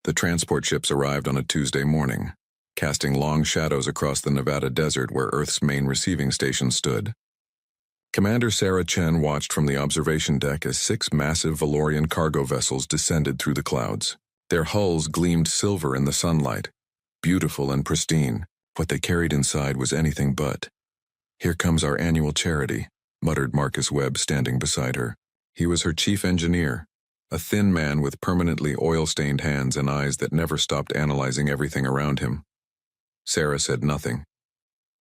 The transport ships arrived on a Tuesday morning, casting long shadows across the Nevada desert where Earth's main receiving station stood. Commander Sarah Chen watched from the observation deck as 6 massive Valorian cargo vessels descended through the clouds. Their hulls gleamed silver in the sunlight, beautiful and pristine. What they carried inside was anything but. "Here comes our annual charity," muttered Marcus Webb standing beside her. He was her chief engineer, a thin man with permanently oil-stained hands and eyes that never stopped analyzing everything around him. Sarah said nothing.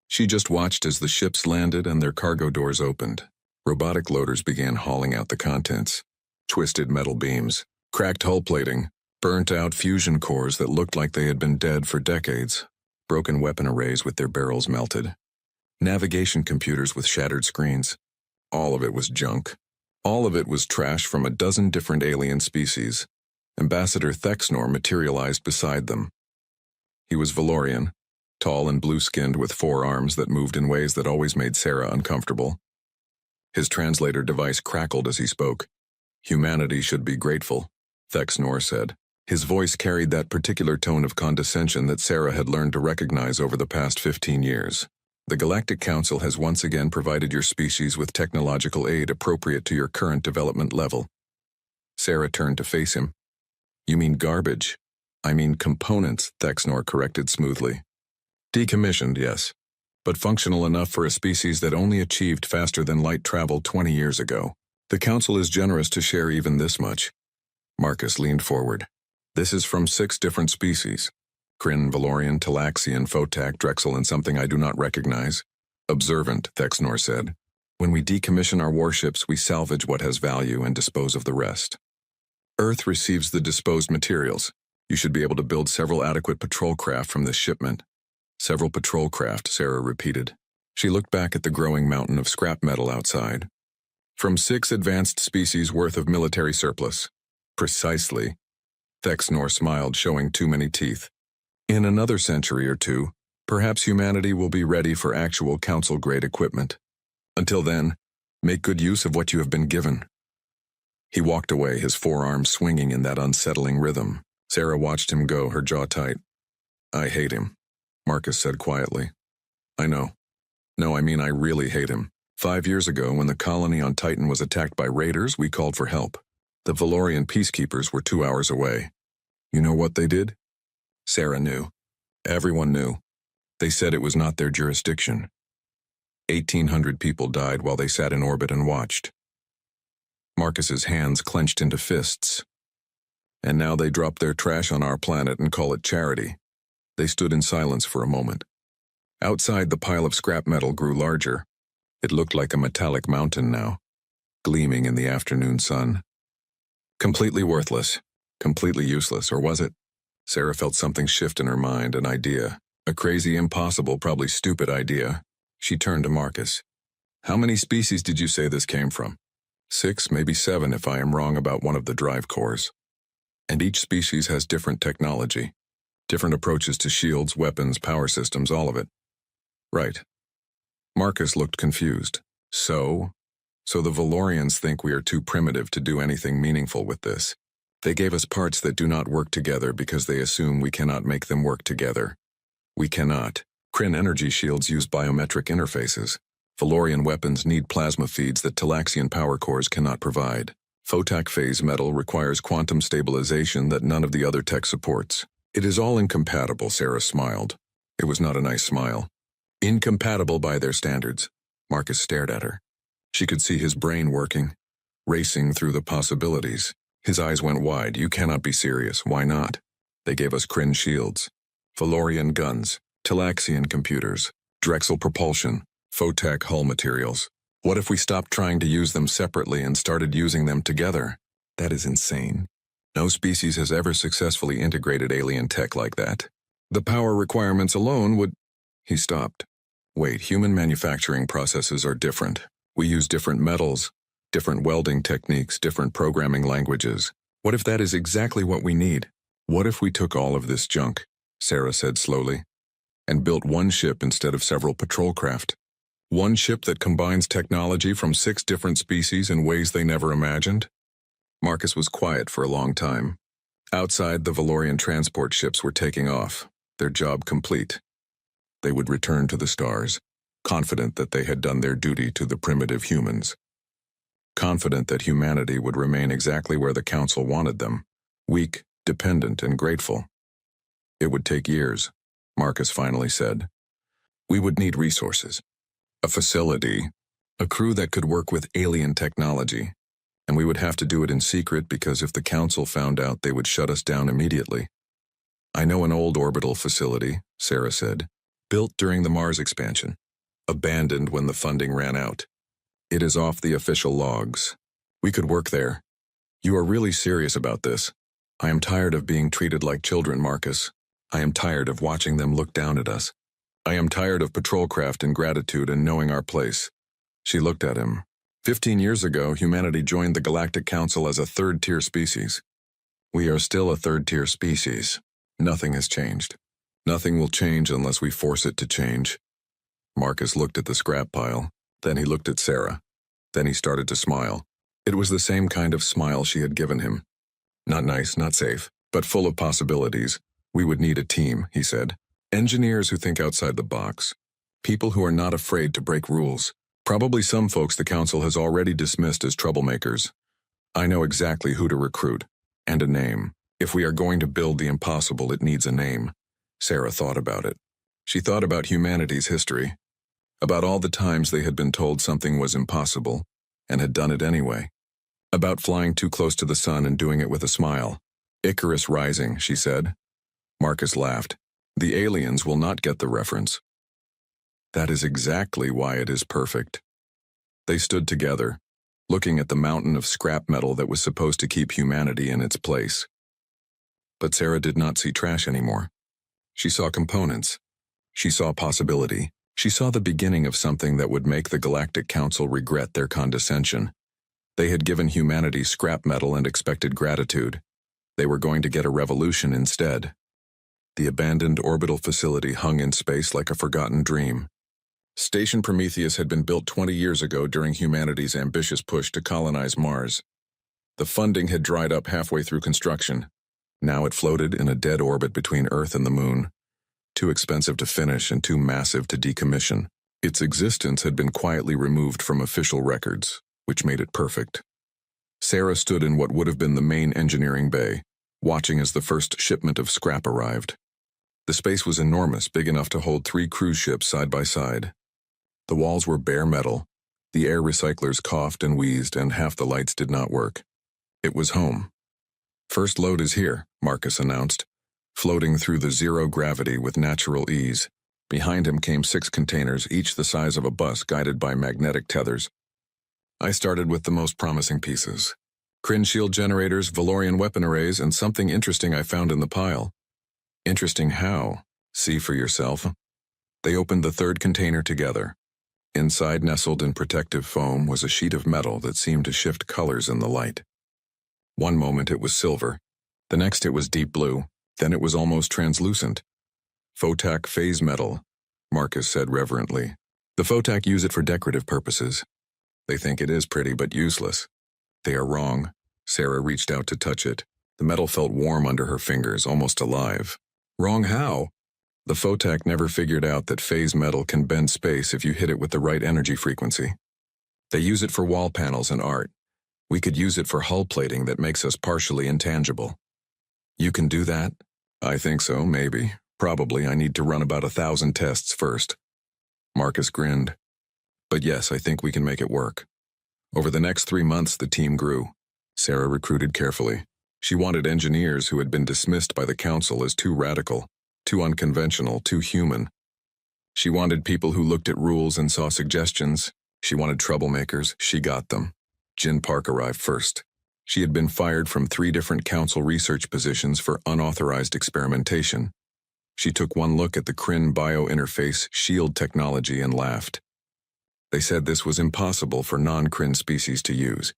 She just watched as the ships landed and their cargo doors opened. Robotic loaders began hauling out the contents. Twisted metal beams, cracked hull plating, burnt-out fusion cores that looked like they had been dead for decades, broken weapon arrays with their barrels melted, navigation computers with shattered screens. All of it was junk. All of it was trash from a dozen different alien species. Ambassador Thexnor materialized beside them. He was Valorian, tall and blue-skinned with 4 arms that moved in ways that always made Sarah uncomfortable. His translator device crackled as he spoke. "Humanity should be grateful," Thexnor said. His voice carried that particular tone of condescension that Sarah had learned to recognize over the past 15 years. "The Galactic Council has once again provided your species with technological aid appropriate to your current development level." Sarah turned to face him. "You mean garbage?" "I mean components," Thexnor corrected smoothly. "Decommissioned, yes, but functional enough for a species that only achieved faster than light travel 20 years ago. The Council is generous to share even this much." Marcus leaned forward. "This is from 6 different species. Kryn, Valorian, Talaxian, Photak, Drexel, and something I do not recognize." "Observant," Thexnor said. "When we decommission our warships, we salvage what has value and dispose of the rest. Earth receives the disposed materials. You should be able to build several adequate patrol craft from this shipment." "Several patrol craft," Sarah repeated. She looked back at the growing mountain of scrap metal outside. "From 6 advanced species worth of military surplus." "Precisely." Thexnor smiled, showing too many teeth. "In another century or 2, perhaps humanity will be ready for actual Council-grade equipment. Until then, make good use of what you have been given." He walked away, his forearms swinging in that unsettling rhythm. Sarah watched him go, her jaw tight. "I hate him," Marcus said quietly. "I know. No, I mean I really hate him. 5 years ago, when the colony on Titan was attacked by raiders, we called for help. The Valorian peacekeepers were 2 hours away. You know what they did?" Sarah knew. Everyone knew. They said it was not their jurisdiction. 1,800 people died while they sat in orbit and watched. Marcus's hands clenched into fists. "And now they drop their trash on our planet and call it charity." They stood in silence for a moment. Outside, the pile of scrap metal grew larger. It looked like a metallic mountain now, gleaming in the afternoon sun. Completely worthless, completely useless, or was it? Sarah felt something shift in her mind, an idea. A crazy, impossible, probably stupid idea. She turned to Marcus. "How many species did you say this came from?" 6, maybe 7 if I am wrong about one of the drive cores. "And each species has different technology. Different approaches to shields, weapons, power systems, all of it." "Right." Marcus looked confused. So the Valorians think we are too primitive to do anything meaningful with this. They gave us parts that do not work together because they assume we cannot make them work together. We cannot. Kryn energy shields use biometric interfaces. Valorian weapons need plasma feeds that Talaxian power cores cannot provide. Photak phase metal requires quantum stabilization that none of the other tech supports. It is all incompatible, Sarah smiled. It was not a nice smile. Incompatible by their standards. Marcus stared at her. She could see his brain working, racing through the possibilities. His eyes went wide. "You cannot be serious. Why not? They gave us Kryn shields, Valorian guns, Talaxian computers, Drexel propulsion, Photak hull materials. What if we stopped trying to use them separately and started using them together? That is insane. No species has ever successfully integrated alien tech like that. The power requirements alone would..." He stopped. "Wait, human manufacturing processes are different. We use different metals, different welding techniques, different programming languages. What if that is exactly what we need? What if we took all of this junk," Sarah said slowly, "and built one ship instead of several patrol craft? One ship that combines technology from 6 different species in ways they never imagined?" Marcus was quiet for a long time. Outside, the Valorian transport ships were taking off, their job complete. They would return to the stars, confident that they had done their duty to the primitive humans. Confident that humanity would remain exactly where the Council wanted them, weak, dependent, and grateful. It would take years, Marcus finally said. We would need resources, a facility, a crew that could work with alien technology, and we would have to do it in secret because if the Council found out, they would shut us down immediately. I know an old orbital facility, Sarah said, built during the Mars expansion, abandoned when the funding ran out. It is off the official logs. We could work there. You are really serious about this. I am tired of being treated like children, Marcus. I am tired of watching them look down at us. I am tired of patrolcraft and gratitude and knowing our place. She looked at him. 15 years ago, humanity joined the Galactic Council as a third-tier species. We are still a third-tier species. Nothing has changed. Nothing will change unless we force it to change. Marcus looked at the scrap pile. Then he looked at Sarah. Then he started to smile. It was the same kind of smile she had given him. Not nice, not safe, but full of possibilities. We would need a team, he said. Engineers who think outside the box. People who are not afraid to break rules. Probably some folks the Council has already dismissed as troublemakers. I know exactly who to recruit. And a name. If we are going to build the impossible, it needs a name. Sarah thought about it. She thought about humanity's history. About all the times they had been told something was impossible, and had done it anyway. About flying too close to the sun and doing it with a smile. Icarus Rising, she said. Marcus laughed. The aliens will not get the reference. That is exactly why it is perfect. They stood together, looking at the mountain of scrap metal that was supposed to keep humanity in its place. But Sarah did not see trash anymore. She saw components. She saw possibility. She saw the beginning of something that would make the Galactic Council regret their condescension. They had given humanity scrap metal and expected gratitude. They were going to get a revolution instead. The abandoned orbital facility hung in space like a forgotten dream. Station Prometheus had been built 20 years ago during humanity's ambitious push to colonize Mars. The funding had dried up halfway through construction. Now it floated in a dead orbit between Earth and the Moon. Too expensive to finish and too massive to decommission. Its existence had been quietly removed from official records, which made it perfect. Sarah stood in what would have been the main engineering bay, watching as the first shipment of scrap arrived. The space was enormous, big enough to hold 3 cruise ships side by side. The walls were bare metal. The air recyclers coughed and wheezed, and half the lights did not work. It was home. First load is here, Marcus announced, floating through the zero gravity with natural ease. Behind him came 6 containers, each the size of a bus, guided by magnetic tethers. I started with the most promising pieces. Kryn shield generators, Valorian weapon arrays, and something interesting I found in the pile. Interesting how? See for yourself. They opened the 3rd container together. Inside, nestled in protective foam, was a sheet of metal that seemed to shift colors in the light. One moment it was silver. The next it was deep blue. Then it was almost translucent. Photak phase metal, Marcus said reverently. The Photak use it for decorative purposes. They think it is pretty but useless. They are wrong. Sarah reached out to touch it. The metal felt warm under her fingers, almost alive. Wrong how? The Photak never figured out that phase metal can bend space if you hit it with the right energy frequency. They use it for wall panels and art. We could use it for hull plating that makes us partially intangible. You can do that? I think so, maybe. Probably I need to run about 1,000 tests first. Marcus grinned. But yes, I think we can make it work. Over the next 3 months, the team grew. Sarah recruited carefully. She wanted engineers who had been dismissed by the Council as too radical, too unconventional, too human. She wanted people who looked at rules and saw suggestions. She wanted troublemakers. She got them. Jin Park arrived first. She had been fired from 3 different Council research positions for unauthorized experimentation. She took one look at the Kryn biointerface shield technology and laughed. They said this was impossible for non-Kryn species to use.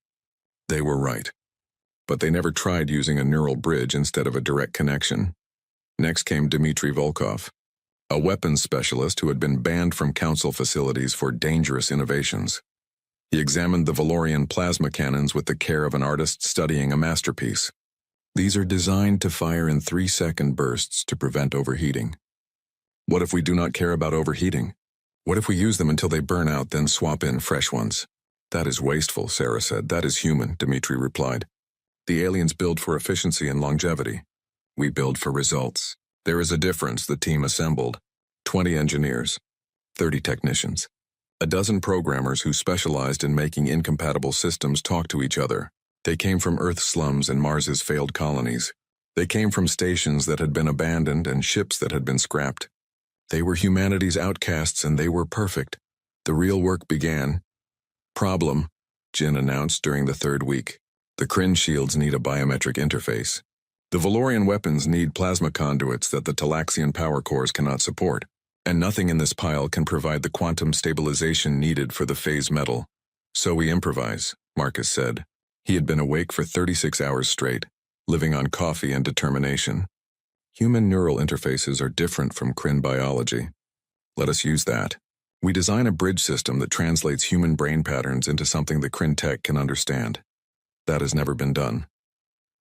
They were right. But they never tried using a neural bridge instead of a direct connection. Next came Dmitry Volkov, a weapons specialist who had been banned from Council facilities for dangerous innovations. He examined the Valorian plasma cannons with the care of an artist studying a masterpiece. These are designed to fire in 3-second bursts to prevent overheating. What if we do not care about overheating? What if we use them until they burn out, then swap in fresh ones? That is wasteful, Sarah said. That is human, Dmitri replied. The aliens build for efficiency and longevity. We build for results. There is a difference. The team assembled 20 engineers, 30 technicians, a dozen programmers who specialized in making incompatible systems talk to each other. They came from Earth's slums and Mars's failed colonies. They came from stations that had been abandoned and ships that had been scrapped. They were humanity's outcasts and they were perfect. The real work began. Problem, Jin announced during the 3rd week. The Kryn shields need a biometric interface. The Valorian weapons need plasma conduits that the Talaxian power cores cannot support. And nothing in this pile can provide the quantum stabilization needed for the phase metal. So we improvise, Marcus said. He had been awake for 36 hours straight, living on coffee and determination. Human neural interfaces are different from Kryn biology. Let us use that. We design a bridge system that translates human brain patterns into something the Kryn tech can understand. That has never been done.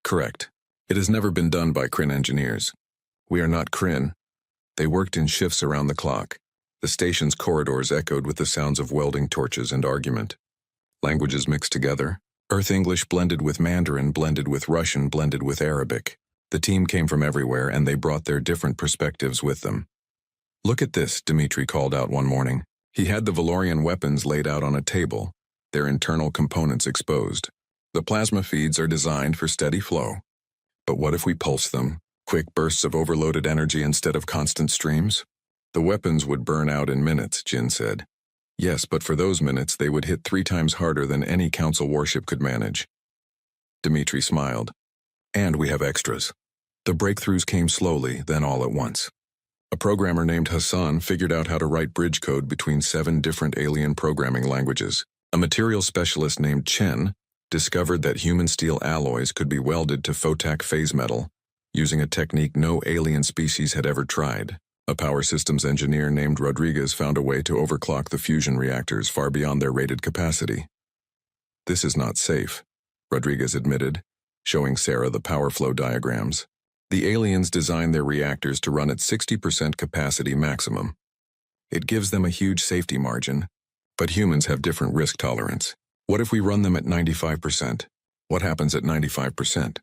Correct. It has never been done by Kryn engineers. We are not Kryn. They worked in shifts around the clock. The station's corridors echoed with the sounds of welding torches and argument. Languages mixed together. Earth English blended with Mandarin, blended with Russian, blended with Arabic. The team came from everywhere, and they brought their different perspectives with them. Look at this, Dmitri called out one morning. He had the Valorian weapons laid out on a table, their internal components exposed. The plasma feeds are designed for steady flow. But what if we pulse them? Quick bursts of overloaded energy instead of constant streams? The weapons would burn out in minutes, Jin said. Yes, but for those minutes they would hit 3 times harder than any Council warship could manage. Dmitri smiled. And we have extras. The breakthroughs came slowly, then all at once. A programmer named Hassan figured out how to write bridge code between 7 different alien programming languages. A material specialist named Chen discovered that human steel alloys could be welded to photac phase metal, using a technique no alien species had ever tried. A power systems engineer named Rodriguez found a way to overclock the fusion reactors far beyond their rated capacity. This is not safe, Rodriguez admitted, showing Sarah the power flow diagrams. The aliens designed their reactors to run at 60% capacity maximum. It gives them a huge safety margin, but humans have different risk tolerance. What if we run them at 95%? What happens at 95%?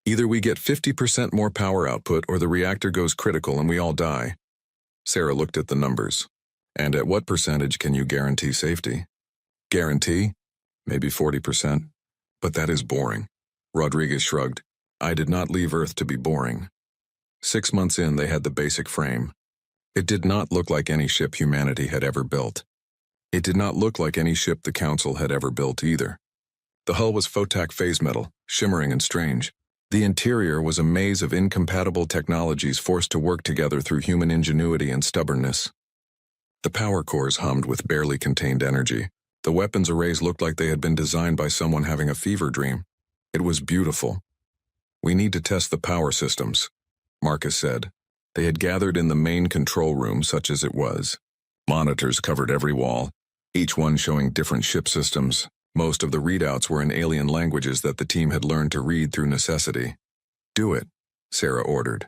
Either we get 50% more power output or the reactor goes critical and we all die. Sarah looked at the numbers. And at what percentage can you guarantee safety? Guarantee? Maybe 40%. But that is boring. Rodriguez shrugged. I did not leave Earth to be boring. 6 months in, they had the basic frame. It did not look like any ship humanity had ever built. It did not look like any ship the Council had ever built either. The hull was photac phase metal, shimmering and strange. The interior was a maze of incompatible technologies forced to work together through human ingenuity and stubbornness. The power cores hummed with barely contained energy. The weapons arrays looked like they had been designed by someone having a fever dream. It was beautiful. We need to test the power systems, Marcus said. They had gathered in the main control room, such as it was. Monitors covered every wall, each one showing different ship systems. Most of the readouts were in alien languages that the team had learned to read through necessity. Do it, Sarah ordered.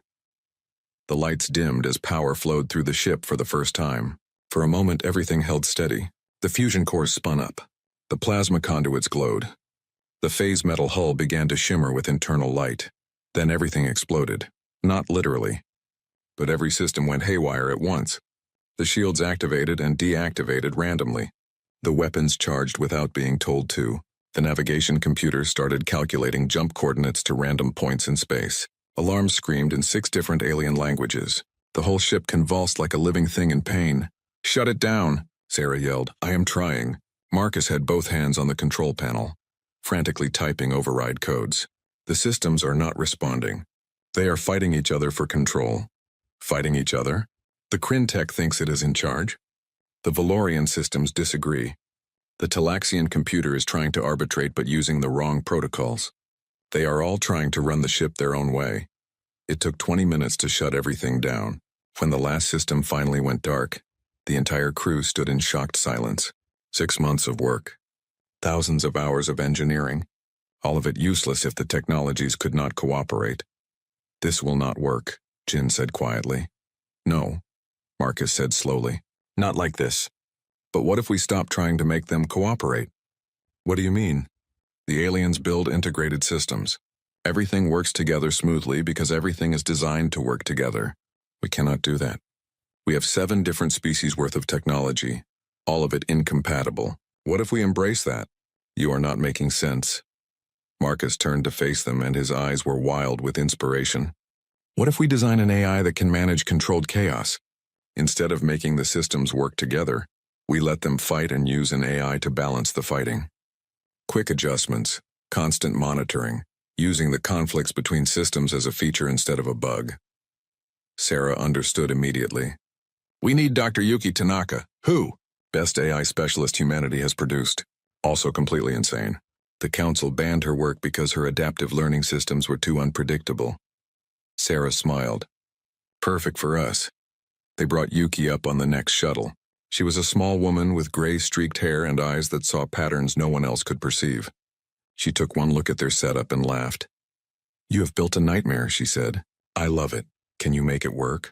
The lights dimmed as power flowed through the ship for the first time. For a moment, everything held steady. The fusion cores spun up. The plasma conduits glowed. The phase metal hull began to shimmer with internal light. Then everything exploded. Not literally. But every system went haywire at once. The shields activated and deactivated randomly. The weapons charged without being told to. The navigation computer started calculating jump coordinates to random points in space. Alarms screamed in 6 different alien languages. The whole ship convulsed like a living thing in pain. Shut it down, Sarah yelled. I am trying. Marcus had both hands on the control panel, frantically typing override codes. The systems are not responding. They are fighting each other for control. Fighting each other? The Kryn tech thinks it is in charge. The Valorian systems disagree. The Talaxian computer is trying to arbitrate but using the wrong protocols. They are all trying to run the ship their own way. It took 20 minutes to shut everything down. When the last system finally went dark, the entire crew stood in shocked silence. 6 months of work. Thousands of hours of engineering. All of it useless if the technologies could not cooperate. This will not work, Jin said quietly. No, Marcus said slowly. Not like this. But what if we stop trying to make them cooperate? What do you mean? The aliens build integrated systems. Everything works together smoothly because everything is designed to work together. We cannot do that. We have 7 different species worth of technology, all of it incompatible. What if we embrace that? You are not making sense. Marcus turned to face them and his eyes were wild with inspiration. What if we design an AI that can manage controlled chaos? Instead of making the systems work together, we let them fight and use an AI to balance the fighting. Quick adjustments, constant monitoring, using the conflicts between systems as a feature instead of a bug. Sarah understood immediately. We need Dr. Yuki Tanaka. Who? Best AI specialist humanity has produced. Also completely insane. The council banned her work because her adaptive learning systems were too unpredictable. Sarah smiled. Perfect for us. They brought Yuki up on the next shuttle. She was a small woman with gray-streaked hair and eyes that saw patterns no one else could perceive. She took one look at their setup and laughed. You have built a nightmare, she said. I love it. Can you make it work?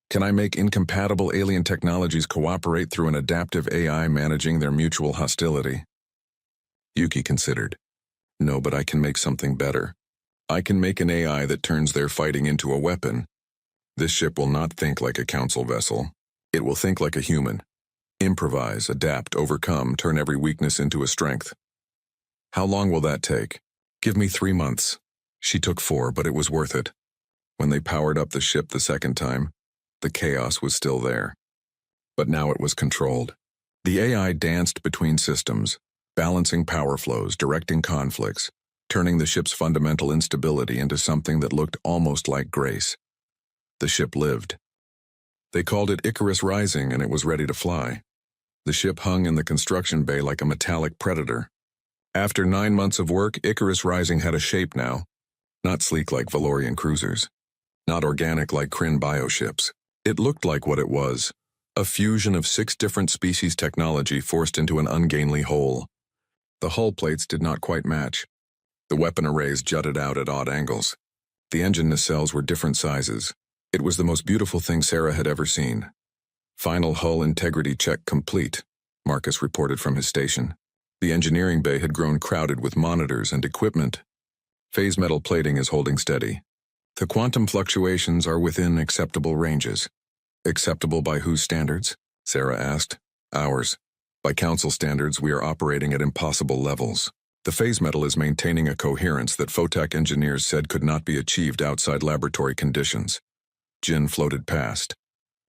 Can I make incompatible alien technologies cooperate through an adaptive AI managing their mutual hostility? Yuki considered. No, but I can make something better. I can make an AI that turns their fighting into a weapon. This ship will not think like a council vessel. It will think like a human. Improvise, adapt, overcome, turn every weakness into a strength. How long will that take? Give me 3 months. She took 4, but it was worth it. When they powered up the ship the second time, the chaos was still there. But now it was controlled. The AI danced between systems, balancing power flows, directing conflicts, turning the ship's fundamental instability into something that looked almost like grace. The ship lived. They called it Icarus Rising, and it was ready to fly. The ship hung in the construction bay like a metallic predator. After 9 months of work, Icarus Rising had a shape now. Not sleek like Valorian cruisers. Not organic like Kryn bioships. It looked like what it was. A fusion of 6 different species technology forced into an ungainly whole. The hull plates did not quite match. The weapon arrays jutted out at odd angles. The engine nacelles were different sizes. It was the most beautiful thing Sarah had ever seen. Final hull integrity check complete, Marcus reported from his station. The engineering bay had grown crowded with monitors and equipment. Phase metal plating is holding steady. The quantum fluctuations are within acceptable ranges. Acceptable by whose standards? Sarah asked. Ours. By council standards, we are operating at impossible levels. The phase metal is maintaining a coherence that Photech engineers said could not be achieved outside laboratory conditions. Jin floated past,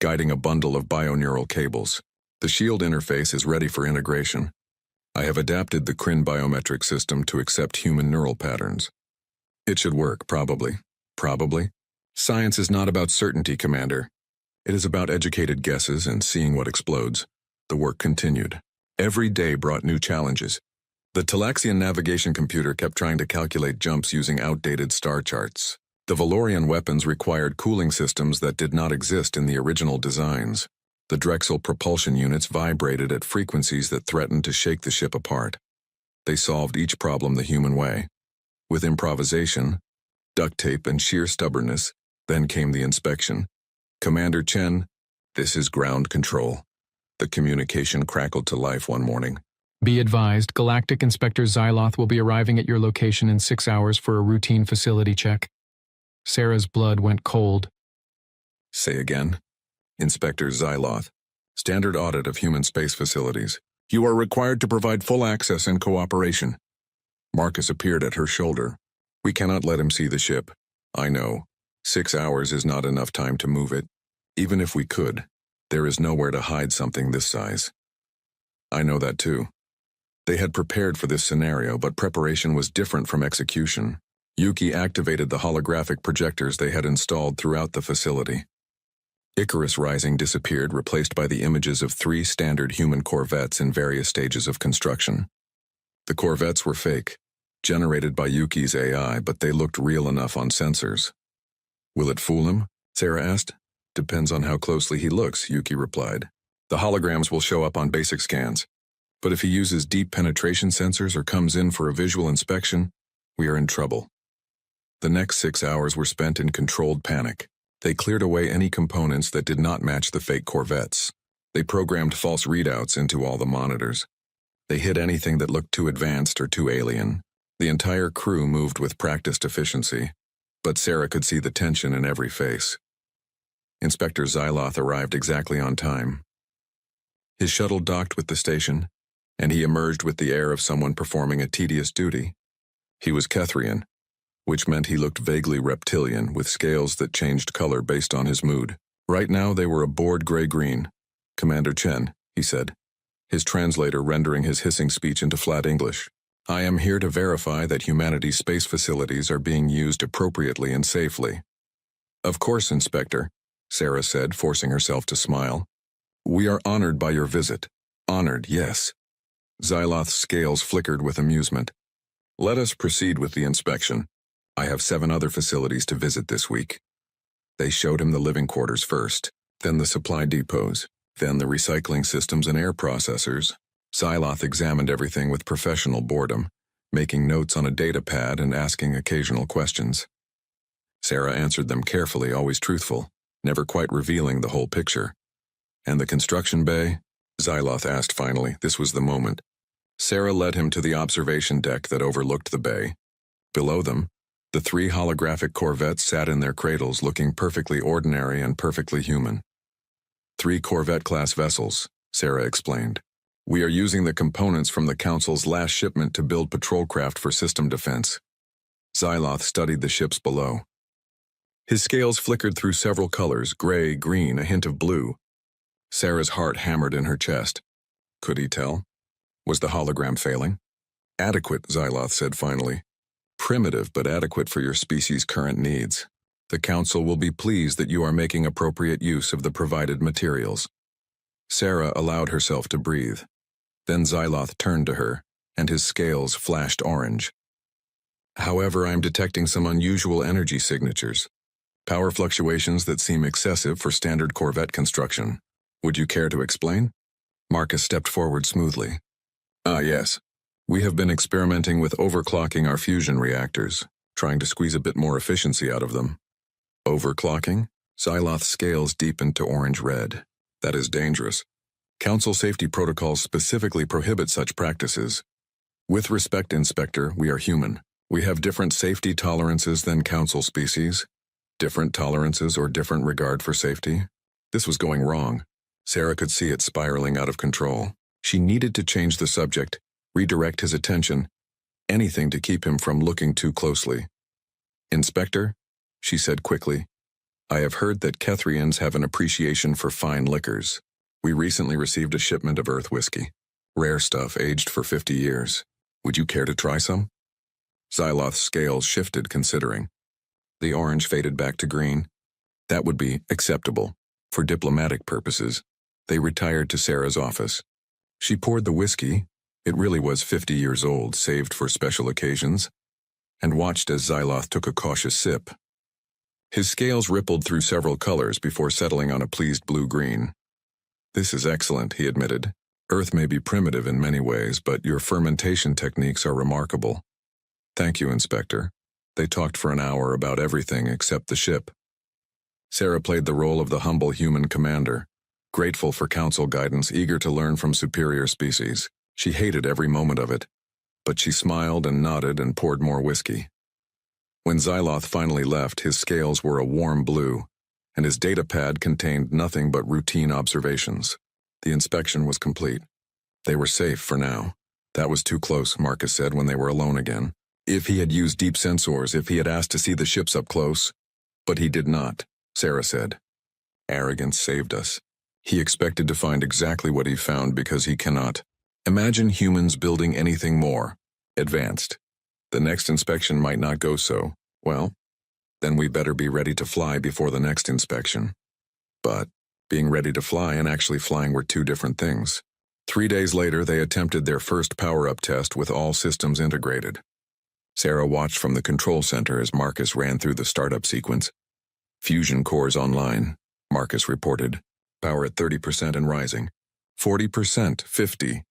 guiding a bundle of bioneural cables. The shield interface is ready for integration. I have adapted the Kryn biometric system to accept human neural patterns. It should work, probably. Probably. Science is not about certainty, Commander. It is about educated guesses and seeing what explodes. The work continued. Every day brought new challenges. The Talaxian navigation computer kept trying to calculate jumps using outdated star charts. The Valorian weapons required cooling systems that did not exist in the original designs. The Drexel propulsion units vibrated at frequencies that threatened to shake the ship apart. They solved each problem the human way. With improvisation, duct tape, and sheer stubbornness, then came the inspection. Commander Chen, this is ground control. The communication crackled to life one morning. Be advised, Galactic Inspector Xyloth will be arriving at your location in 6 hours for a routine facility check. Sarah's blood went cold. Say again. Inspector Xyloth. Standard audit of human space facilities. You are required to provide full access and cooperation. Marcus appeared at her shoulder. We cannot let him see the ship. I know. 6 hours is not enough time to move it. Even if we could, there is nowhere to hide something this size. I know that too. They had prepared for this scenario, but preparation was different from execution. Yuki activated the holographic projectors they had installed throughout the facility. Icarus Rising disappeared, replaced by the images of 3 standard human corvettes in various stages of construction. The corvettes were fake, generated by Yuki's AI, but they looked real enough on sensors. Will it fool him? Sarah asked. Depends on how closely he looks, Yuki replied. The holograms will show up on basic scans. But if he uses deep penetration sensors or comes in for a visual inspection, We are in trouble. The next 6 hours were spent in controlled panic. They cleared away any components that did not match the fake corvettes. They programmed false readouts into all the monitors. They hid anything that looked too advanced or too alien. The entire crew moved with practiced efficiency, but Sarah could see the tension in every face. Inspector Xyloth arrived exactly on time. His shuttle docked with the station, and he emerged with the air of someone performing a tedious duty. He was Kethrian, which meant he looked vaguely reptilian, with scales that changed color based on his mood. Right now they were a bored gray-green. "Commander Chen," he said, his translator rendering his hissing speech into flat English. "I am here to verify that humanity's space facilities are being used appropriately and safely." "Of course, Inspector," Sarah said, forcing herself to smile. "We are honored by your visit." "Honored, yes." Xyloth's scales flickered with amusement. "Let us proceed with the inspection. I have 7 other facilities to visit this week." They showed him the living quarters first, then the supply depots, then the recycling systems and air processors. Xyloth examined everything with professional boredom, making notes on a data pad and asking occasional questions. Sarah answered them carefully, always truthful, never quite revealing the whole picture. "And the construction bay?" Xyloth asked finally. This was the moment. Sarah led him to the observation deck that overlooked the bay. Below them, the 3 holographic corvettes sat in their cradles, looking perfectly ordinary and perfectly human. 3 Corvette-class vessels, Sarah explained. "We are using the components from the Council's last shipment to build patrol craft for system defense." Xyloth studied the ships below. His scales flickered through several colors, gray, green, a hint of blue. Sarah's heart hammered in her chest. Could he tell? Was the hologram failing? "Adequate," Xyloth said finally. "Primitive, but adequate for your species' current needs. The Council will be pleased that you are making appropriate use of the provided materials." Sarah allowed herself to breathe. Then Xyloth turned to her, and his scales flashed orange. "However, I am detecting some unusual energy signatures. Power fluctuations that seem excessive for standard Corvette construction. Would you care to explain?" Marcus stepped forward smoothly. Yes. We have been experimenting with overclocking our fusion reactors, trying to squeeze a bit more efficiency out of them." "Overclocking?" Xyloth's scales deepened to orange-red. "That is dangerous. Council safety protocols specifically prohibit such practices. With respect, Inspector, we are human. We have different safety tolerances than Council species. Different tolerances or different regard for safety." This was going wrong. Sarah could see it spiraling out of control. She needed to change the subject, redirect his attention, anything to keep him from looking too closely. "Inspector," she said quickly, "I have heard that Kethrians have an appreciation for fine liquors. We recently received a shipment of Earth whiskey. Rare stuff aged for 50 years. Would you care to try some?" Xyloth's scales shifted, considering. The orange faded back to green. That would be acceptable. For diplomatic purposes. They retired to Sarah's office. She poured the whiskey, it really was 50 years old, saved for special occasions, and watched as Xyloth took a cautious sip. His scales rippled through several colors before settling on a pleased blue-green. "This is excellent," he admitted. "Earth may be primitive in many ways, but your fermentation techniques are remarkable." "Thank you, Inspector." They talked for an hour about everything except the ship. Sarah played the role of the humble human commander, grateful for Council guidance, eager to learn from superior species. She hated every moment of it, but she smiled and nodded and poured more whiskey. When Xyloth finally left, his scales were a warm blue, and his data pad contained nothing but routine observations. The inspection was complete. They were safe for now. "That was too close," Marcus said when they were alone again. "If he had used deep sensors, if he had asked to see the ships up close." "But he did not," Sarah said. "Arrogance saved us. He expected to find exactly what he found because he cannot. Imagine humans building anything more advanced. The next inspection might not go so well. Then we better be ready to fly before the next inspection." But being ready to fly and actually flying were 2 different things. 3 days later, they attempted their first power-up test with all systems integrated. Sarah watched from the control center as Marcus ran through the startup sequence. "Fusion cores online," Marcus reported. "Power at 30% and rising. 40%, 50.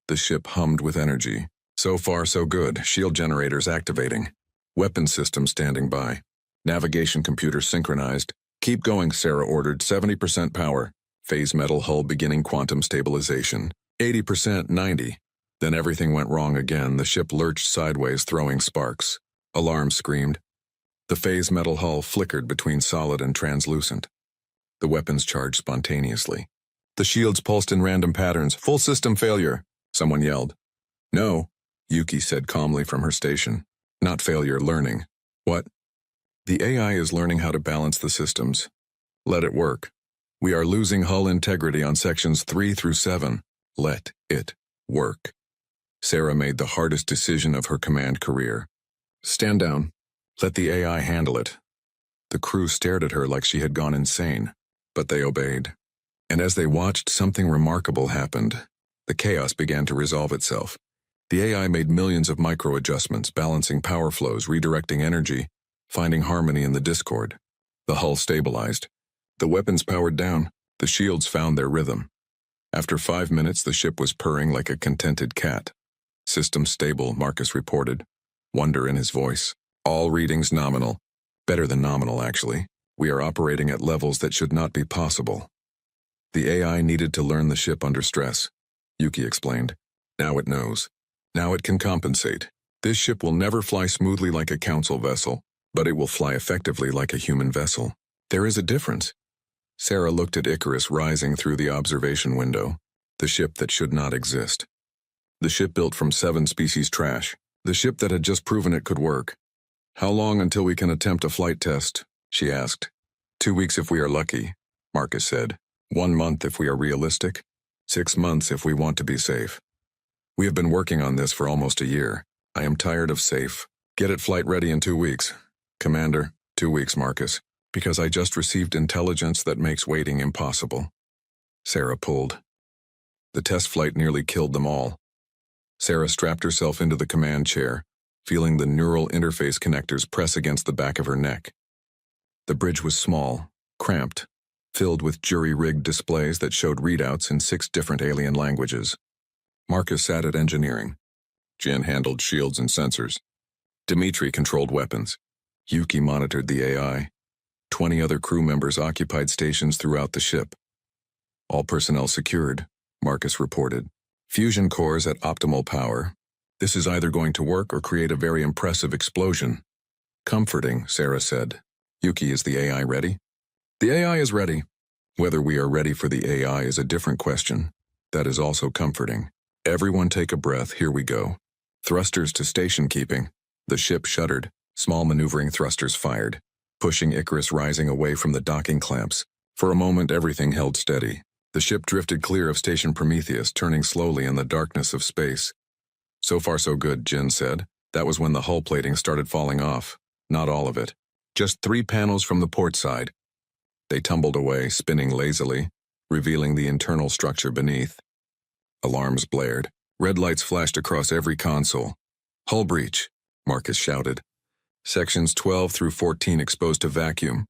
The ship hummed with energy. So far, so good. Shield generators activating. Weapon system standing by. Navigation computer synchronized. Keep going, Sarah ordered. 70% power. Phase metal hull beginning quantum stabilization. 80%, 90. Then everything went wrong again. The ship lurched sideways, throwing sparks. Alarm screamed. The phase metal hull flickered between solid and translucent. The weapons charged spontaneously. The shields pulsed in random patterns. Full system failure, someone yelled. No, Yuki said calmly from her station. Not failure, learning. What? The AI is learning how to balance the systems. Let it work. We are losing hull integrity on sections 3 through 7. Let it work. Sarah made the hardest decision of her command career. Stand down. Let the AI handle it. The crew stared at her like she had gone insane, but they obeyed. And as they watched, something remarkable happened. The chaos began to resolve itself. The AI made millions of micro-adjustments, balancing power flows, redirecting energy, finding harmony in the discord. The hull stabilized. The weapons powered down. The shields found their rhythm. After 5 minutes, the ship was purring like a contented cat. System stable, Marcus reported, wonder in his voice. All readings nominal. Better than nominal, actually. We are operating at levels that should not be possible. The AI needed to learn the ship under stress, Yuki explained. Now it knows. Now it can compensate. This ship will never fly smoothly like a council vessel, but it will fly effectively like a human vessel. There is a difference. Sarah looked at Icarus rising through the observation window, the ship that should not exist. The ship built from 7 species trash, the ship that had just proven it could work. How long until we can attempt a flight test? She asked. 2 weeks if we are lucky, Marcus said. 1 month if we are realistic. 6 months if we want to be safe. We have been working on this for almost a year. I am tired of safe. Get it flight ready in 2 weeks. Commander, 2 weeks, Marcus. Because I just received intelligence that makes waiting impossible. Sarah pulled. The test flight nearly killed them all. Sarah strapped herself into the command chair, feeling the neural interface connectors press against the back of her neck. The bridge was small, cramped, filled with jury-rigged displays that showed readouts in 6 different alien languages. Marcus sat at engineering. Jin handled shields and sensors. Dmitri controlled weapons. Yuki monitored the AI. 20 other crew members occupied stations throughout the ship. All personnel secured, Marcus reported. Fusion cores at optimal power. This is either going to work or create a very impressive explosion. Comforting, Sarah said. Yuki, is the AI ready? The AI is ready. Whether we are ready for the AI is a different question. That is also comforting. Everyone take a breath, here we go. Thrusters to station keeping. The ship shuddered. Small maneuvering thrusters fired, pushing Icarus rising away from the docking clamps. For a moment, everything held steady. The ship drifted clear of Station Prometheus, turning slowly in the darkness of space. So far so good, Jin said. That was when the hull plating started falling off. Not all of it. Just 3 panels from the port side. They tumbled away, spinning lazily, revealing the internal structure beneath. Alarms blared. Red lights flashed across every console. Hull breach, Marcus shouted. Sections 12 through 14 exposed to vacuum.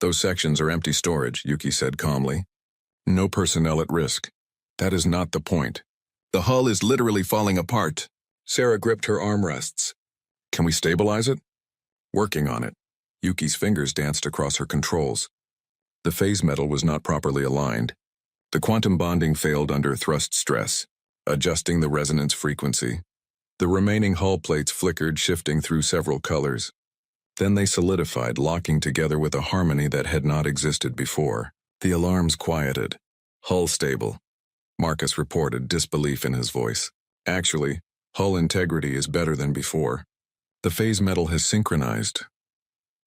Those sections are empty storage, Yuki said calmly. No personnel at risk. That is not the point. The hull is literally falling apart. Sarah gripped her armrests. Can we stabilize it? Working on it. Yuki's fingers danced across her controls. The phase metal was not properly aligned. The quantum bonding failed under thrust stress, adjusting the resonance frequency. The remaining hull plates flickered, shifting through several colors. Then they solidified, locking together with a harmony that had not existed before. The alarms quieted. Hull stable, Marcus reported, disbelief in his voice. Actually, hull integrity is better than before. The phase metal has synchronized.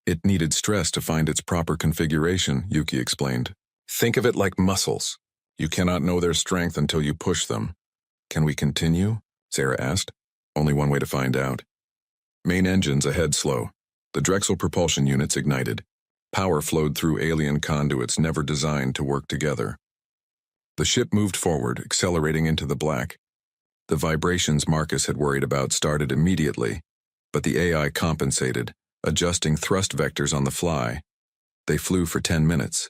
It needed stress to find its proper configuration, Yuki explained. Think of it like muscles. You cannot know their strength until you push them. Can we continue? Sarah asked. Only one way to find out. Main engines ahead slow. The Drexel propulsion units ignited. Power flowed through alien conduits never designed to work together. The ship moved forward, accelerating into the black. The vibrations Marcus had worried about started immediately, but the AI compensated, adjusting thrust vectors on the fly. They flew for 10 minutes.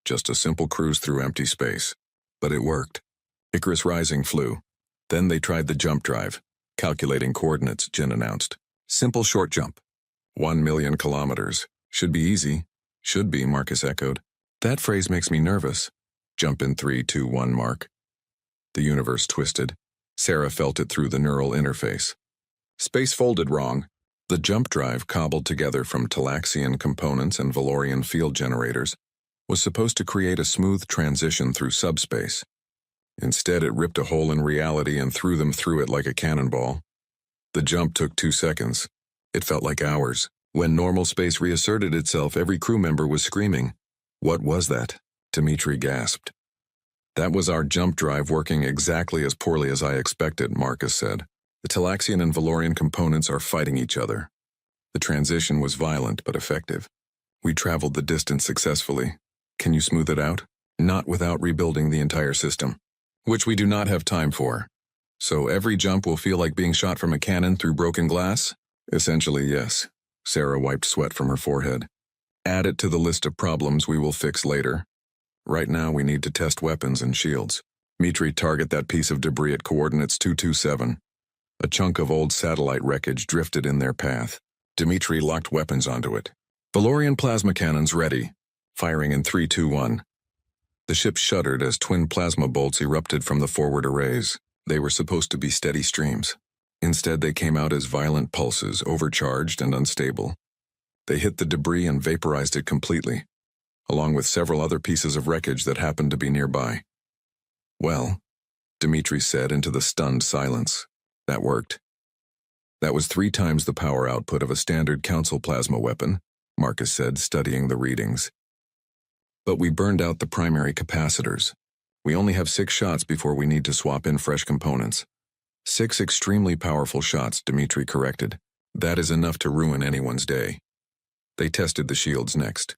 Just a simple cruise through empty space. But it worked. Icarus Rising flew. Then they tried the jump drive. Calculating coordinates, Jin announced. Simple short jump. 1 million kilometers. Should be easy. Should be, Marcus echoed. That phrase makes me nervous. Jump in 3, 2, 1, Mark. The universe twisted. Sarah felt it through the neural interface. Space folded wrong. The jump drive, cobbled together from Talaxian components and Valorian field generators, was supposed to create a smooth transition through subspace. Instead, it ripped a hole in reality and threw them through it like a cannonball. The jump took 2 seconds. It felt like hours. When normal space reasserted itself, every crew member was screaming. What was that? Dimitri gasped. That was our jump drive working exactly as poorly as I expected, Marcus said. The Talaxian and Valorian components are fighting each other. The transition was violent but effective. We traveled the distance successfully. Can you smooth it out? Not without rebuilding the entire system, which we do not have time for. So every jump will feel like being shot from a cannon through broken glass? Essentially, yes. Sarah wiped sweat from her forehead. Add it to the list of problems we will fix later. Right now we need to test weapons and shields. Dimitri, target that piece of debris at coordinates 227. A chunk of old satellite wreckage drifted in their path. Dimitri locked weapons onto it. Valorian plasma cannons ready. Firing in 3, 2, 1. The ship shuddered as twin plasma bolts erupted from the forward arrays. They were supposed to be steady streams. Instead, they came out as violent pulses, overcharged and unstable. They hit the debris and vaporized it completely, along with several other pieces of wreckage that happened to be nearby. Well, Dimitri said into the stunned silence. That worked. That was 3 times the power output of a standard council plasma weapon, Marcus said, studying the readings. But we burned out the primary capacitors. We only have 6 shots before we need to swap in fresh components. 6 extremely powerful shots, Dimitri corrected. That is enough to ruin anyone's day. They tested the shields next.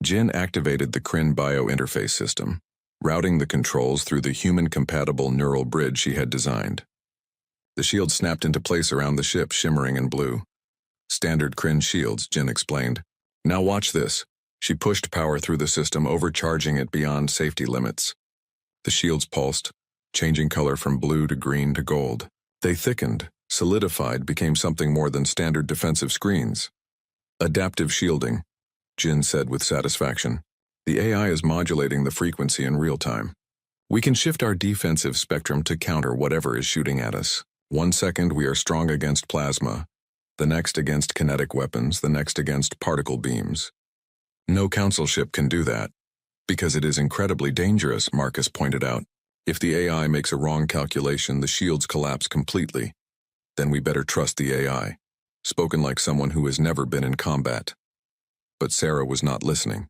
Jin activated the Kryn bio-interface system, routing the controls through the human-compatible neural bridge she had designed. The shield snapped into place around the ship, shimmering in blue. Standard Kryn shields, Jin explained. Now watch this. She pushed power through the system, overcharging it beyond safety limits. The shields pulsed, changing color from blue to green to gold. They thickened, solidified, became something more than standard defensive screens. Adaptive shielding, Jin said with satisfaction. The AI is modulating the frequency in real time. We can shift our defensive spectrum to counter whatever is shooting at us. 1 second we are strong against plasma, the next against kinetic weapons, the next against particle beams. No council ship can do that, because it is incredibly dangerous, Marcus pointed out. If the AI makes a wrong calculation, the shields collapse completely. Then we better trust the AI, spoken like someone who has never been in combat. But Sarah was not listening.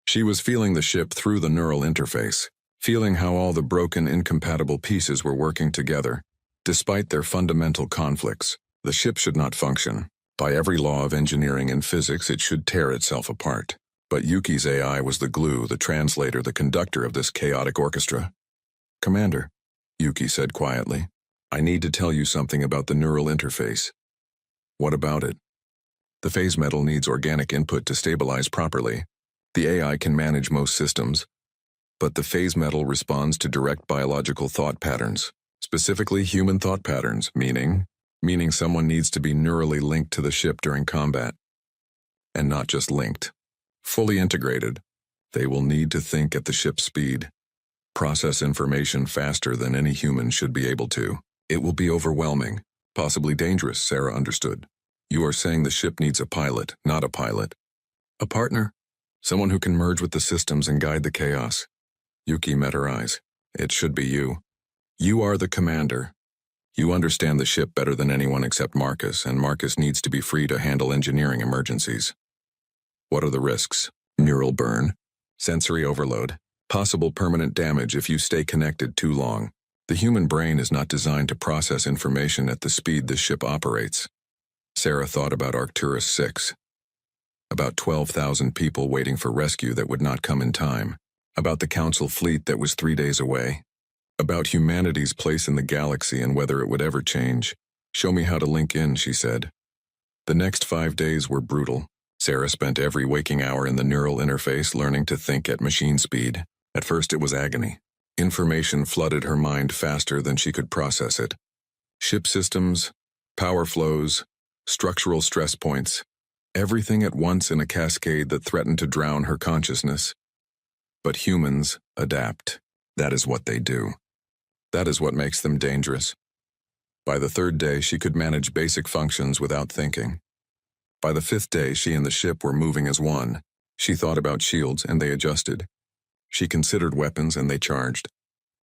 She was feeling the ship through the neural interface, feeling how all the broken, incompatible pieces were working together. Despite their fundamental conflicts, the ship should not function. By every law of engineering and physics, it should tear itself apart. But Yuki's AI was the glue, the translator, the conductor of this chaotic orchestra. Commander, Yuki said quietly, I need to tell you something about the neural interface. What about it? The phase metal needs organic input to stabilize properly. The AI can manage most systems, but the phase metal responds to direct biological thought patterns. Specifically human thought patterns, meaning someone needs to be neurally linked to the ship during combat. And not just linked. Fully integrated. They will need to think at the ship's speed. Process information faster than any human should be able to. It will be overwhelming, possibly dangerous, Sarah understood. You are saying the ship needs a pilot, not a pilot. A partner? Someone who can merge with the systems and guide the chaos. Yuki met her eyes. It should be you. You are the commander. You understand the ship better than anyone except Marcus, and Marcus needs to be free to handle engineering emergencies. What are the risks? Neural burn, sensory overload, possible permanent damage if you stay connected too long. The human brain is not designed to process information at the speed this ship operates. Sarah thought about Arcturus 6. About 12,000 people waiting for rescue that would not come in time. About the Council fleet that was 3 days away. About humanity's place in the galaxy and whether it would ever change. Show me how to link in, she said. The next 5 days were brutal. Sarah spent every waking hour in the neural interface learning to think at machine speed. At first it was agony. Information flooded her mind faster than she could process it. Ship systems, power flows, structural stress points. Everything at once in a cascade that threatened to drown her consciousness. But humans adapt. That is what they do. That is what makes them dangerous. By the third day, she could manage basic functions without thinking. By the fifth day, she and the ship were moving as one. She thought about shields, and they adjusted. She considered weapons, and they charged.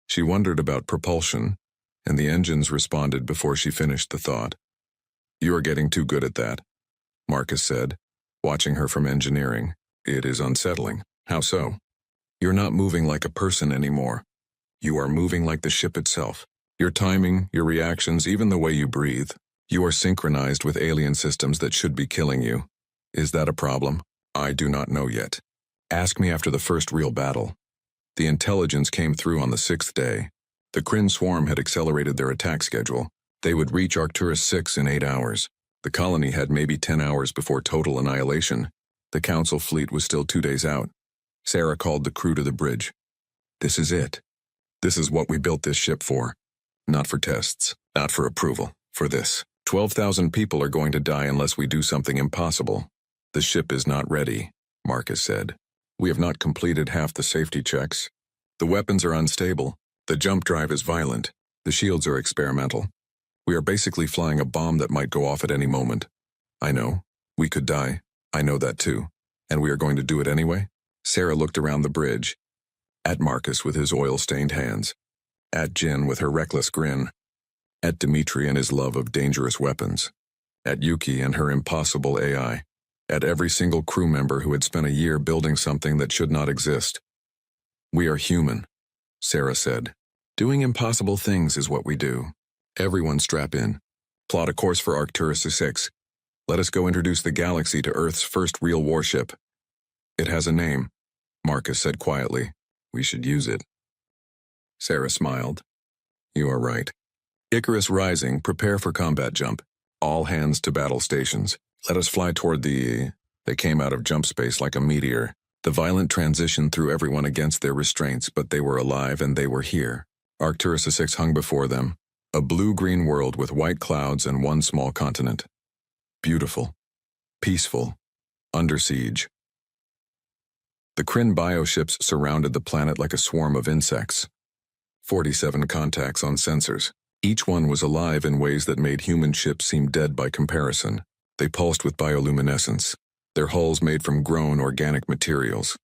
She wondered about propulsion, and the engines responded before she finished the thought. "You are getting too good at that," Marcus said, watching her from engineering. "It is unsettling." "How so?" "You're not moving like a person anymore. You are moving like the ship itself. Your timing, your reactions, even the way you breathe. You are synchronized with alien systems that should be killing you. Is that a problem? I do not know yet. Ask me after the first real battle." The intelligence came through on the sixth day. The Kryn swarm had accelerated their attack schedule. They would reach Arcturus 6 in 8 hours. The colony had maybe 10 hours before total annihilation. The Council fleet was still 2 days out. Sarah called the crew to the bridge. "This is it. This is what we built this ship for. Not for tests, not for approval, for this. 12,000 people are going to die unless we do something impossible." "The ship is not ready," Marcus said. "We have not completed half the safety checks. The weapons are unstable. The jump drive is violent. The shields are experimental. We are basically flying a bomb that might go off at any moment. I know. We could die. I know that too. And we are going to do it anyway?" Sarah looked around the bridge. At Marcus with his oil-stained hands. At Jin with her reckless grin. At Dimitri and his love of dangerous weapons. At Yuki and her impossible AI. At every single crew member who had spent a year building something that should not exist. "We are human," Sarah said. "Doing impossible things is what we do. Everyone strap in. Plot a course for Arcturus 6. Let us go introduce the galaxy to Earth's first real warship. It has a name," Marcus said quietly. "We should use it." Sarah smiled. "You are right. Icarus Rising, prepare for combat jump. All hands to battle stations. Let us fly toward the..." They came out of jump space like a meteor. The violent transition threw everyone against their restraints, but they were alive and they were here. Arcturus 6 hung before them. A blue-green world with white clouds and one small continent. Beautiful. Peaceful. Under siege. The Kryn bioships surrounded the planet like a swarm of insects. 47 contacts on sensors. Each one was alive in ways that made human ships seem dead by comparison. They pulsed with bioluminescence, their hulls made from grown organic materials.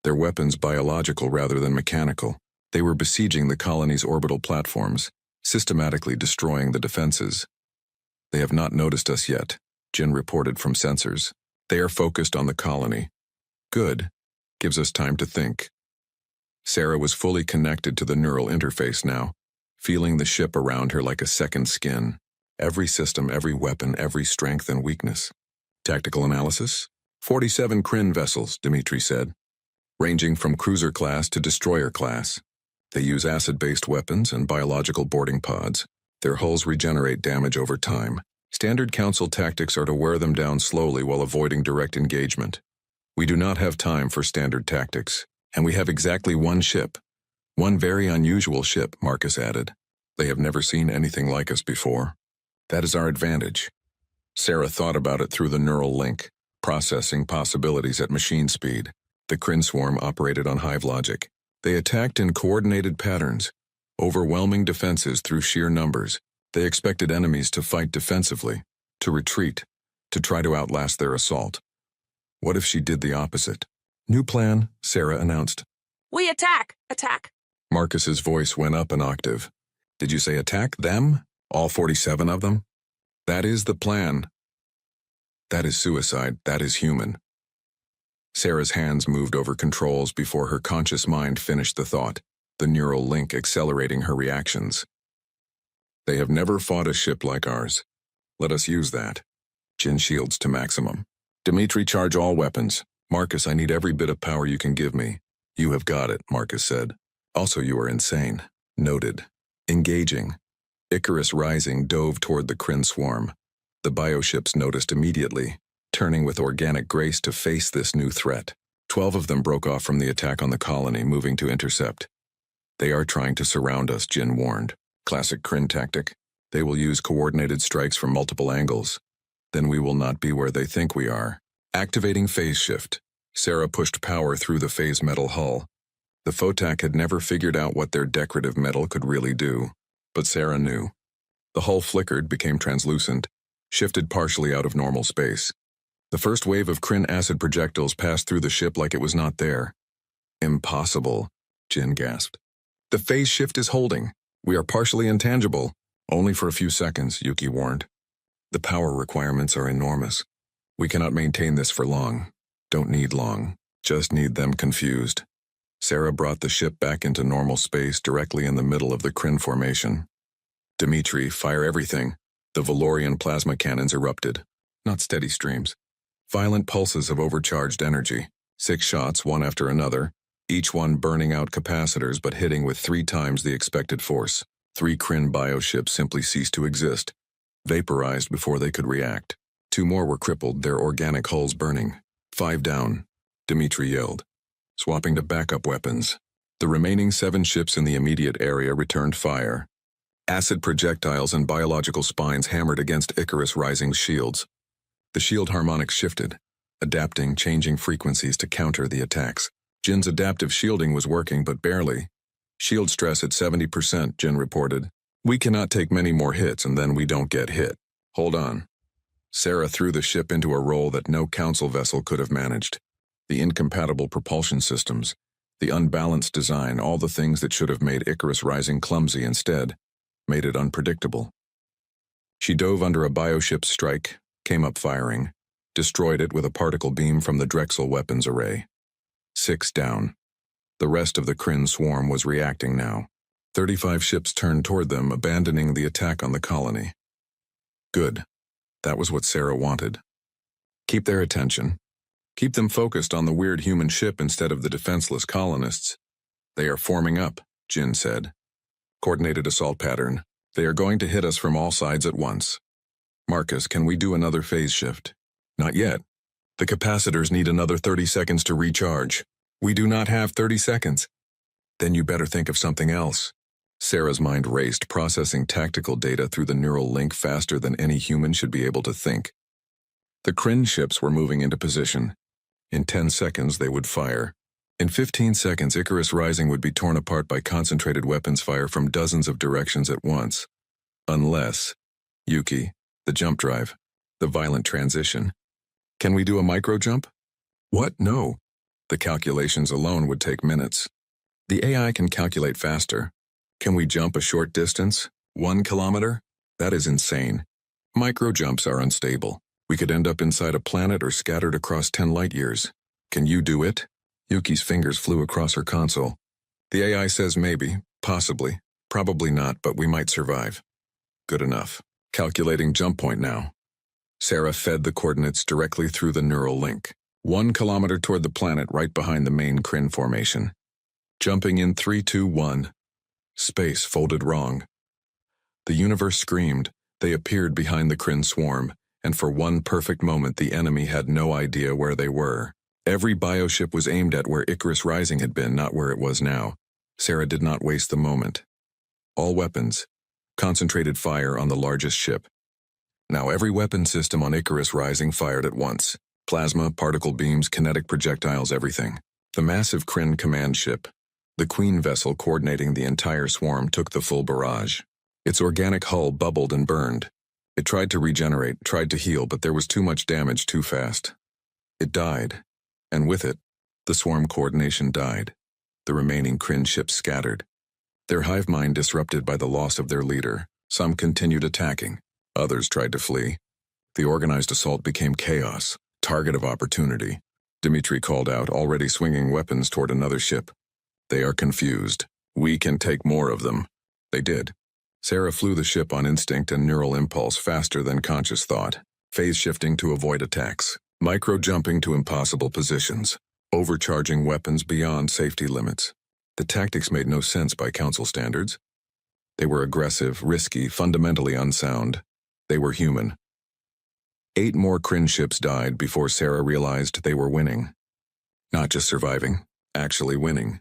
Their weapons biological rather than mechanical. They were besieging the colony's orbital platforms, systematically destroying the defenses. "They have not noticed us yet," Jin reported from sensors. "They are focused on the colony. Good. Gives us time to think." Sarah was fully connected to the neural interface now, feeling the ship around her like a second skin. Every system, every weapon, every strength and weakness. "Tactical analysis? 47 Kryn vessels," Dimitri said, ranging from cruiser class to destroyer class. They use acid-based weapons and biological boarding pods. Their hulls regenerate damage over time. Standard Council tactics are to wear them down slowly while avoiding direct engagement. "We do not have time for standard tactics, and we have exactly one ship. One very unusual ship," Marcus added. "They have never seen anything like us before. That is our advantage." Sarah thought about it through the neural link, processing possibilities at machine speed. The Kryn swarm operated on hive logic. They attacked in coordinated patterns, overwhelming defenses through sheer numbers. They expected enemies to fight defensively, to retreat, to try to outlast their assault. What if she did the opposite? "New plan," Sarah announced. "We attack! Attack!" Marcus's voice went up an octave. "Did you say attack them? All 47 of them? That is the plan. That is suicide. That is human." Sarah's hands moved over controls before her conscious mind finished the thought, the neural link accelerating her reactions. "They have never fought a ship like ours. Let us use that. Jin shields to maximum. Dimitri, charge all weapons. Marcus, I need every bit of power you can give me." "You have got it," Marcus said. "Also, you are insane." Noted. Engaging. Icarus Rising dove toward the Kryn swarm. The bioships noticed immediately, turning with organic grace to face this new threat. 12 of them broke off from the attack on the colony, moving to intercept. "They are trying to surround us," Jin warned. Classic Kryn tactic. They will use coordinated strikes from multiple angles. Then we will not be where they think we are. Activating phase shift. Sarah pushed power through the phase metal hull. The Photak had never figured out what their decorative metal could really do, but Sarah knew. The hull flickered, became translucent, shifted partially out of normal space. The first wave of Kryn acid projectiles passed through the ship like it was not there. Impossible, Jin gasped. The phase shift is holding. We are partially intangible. Only for a few seconds, Yuki warned. The power requirements are enormous. We cannot maintain this for long. Don't need long. Just need them confused. Sarah brought the ship back into normal space directly in the middle of the Kryn formation. Dimitri, fire everything. The Valorian plasma cannons erupted. Not steady streams. Violent pulses of overcharged energy. 6 shots, one after another, each one burning out capacitors but hitting with 3 times the expected force. 3 Kryn bioships simply ceased to exist, vaporized before they could react. 2 more were crippled, their organic hulls burning. 5 down, Dimitri yelled, swapping to backup weapons. The remaining 7 ships in the immediate area returned fire. Acid projectiles and biological spines hammered against Icarus Rising's shields. The shield harmonics shifted, adapting, changing frequencies to counter the attacks. Jin's adaptive shielding was working, but barely. Shield stress at 70%, Jin reported. We cannot take many more hits and then we don't get hit. Hold on. Sarah threw the ship into a roll that no council vessel could have managed. The incompatible propulsion systems, the unbalanced design, all the things that should have made Icarus Rising clumsy instead, made it unpredictable. She dove under a bioship's strike, came up firing, destroyed it with a particle beam from the Drexel weapons array. 6 down. The rest of the Kryn swarm was reacting now. 35 ships turned toward them, abandoning the attack on the colony. Good. That was what Sarah wanted. Keep their attention. Keep them focused on the weird human ship instead of the defenseless colonists. They are forming up, Jin said. Coordinated assault pattern. They are going to hit us from all sides at once. Marcus, can we do another phase shift? Not yet. The capacitors need another 30 seconds to recharge. We do not have 30 seconds. Then you better think of something else. Sarah's mind raced, processing tactical data through the neural link faster than any human should be able to think. The Kryn ships were moving into position. In 10 seconds, they would fire. In 15 seconds, Icarus Rising would be torn apart by concentrated weapons fire from dozens of directions at once. Unless, Yuki, the jump drive, the violent transition. Can we do a micro jump? What? No. The calculations alone would take minutes. The AI can calculate faster. Can we jump a short distance? 1 kilometer? That is insane. Micro jumps are unstable. We could end up inside a planet or scattered across 10 light years. Can you do it? Yuki's fingers flew across her console. The AI says maybe, possibly, probably not, but we might survive. Good enough. Calculating jump point now. Sarah fed the coordinates directly through the neural link. 1 kilometer toward the planet right behind the main Kryn formation. Jumping in 3, 2, 1. Space folded wrong. The universe screamed. They appeared behind the Kryn swarm, and for one perfect moment the enemy had no idea where they were. Every bioship was aimed at where Icarus Rising had been, not where it was now. Sarah did not waste the moment. All weapons. Concentrated fire on the largest ship. Now every weapon system on Icarus Rising fired at once. Plasma, particle beams, kinetic projectiles, everything. The massive Kryn command ship, the Queen vessel coordinating the entire swarm, took the full barrage. Its organic hull bubbled and burned. It tried to regenerate, tried to heal, but there was too much damage too fast. It died, and with it, the swarm coordination died. The remaining Kryn ships scattered. Their hive mind disrupted by the loss of their leader. Some continued attacking. Others tried to flee. The organized assault became chaos, target of opportunity. Dimitri called out, already swinging weapons toward another ship. They are confused. We can take more of them. They did. Sarah flew the ship on instinct and neural impulse faster than conscious thought, phase shifting to avoid attacks, micro-jumping to impossible positions, overcharging weapons beyond safety limits. The tactics made no sense by council standards. They were aggressive, risky, fundamentally unsound. They were human. 8 more Kryn ships died before Sarah realized they were winning. Not just surviving, actually winning.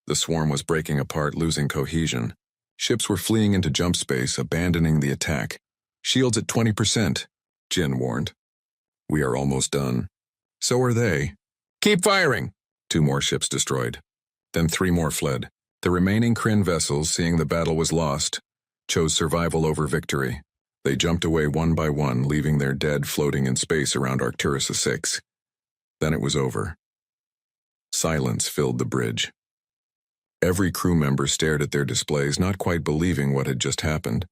The swarm was breaking apart, losing cohesion. Ships were fleeing into jump space, abandoning the attack. Shields at 20%. Jin warned. We are almost done. So are they. Keep firing! 2 more ships destroyed. Then 3 more fled. The remaining Kryn vessels, seeing the battle was lost, chose survival over victory. They jumped away one by one, leaving their dead floating in space around Arcturus 6. Then it was over. Silence filled the bridge. Every crew member stared at their displays, not quite believing what had just happened.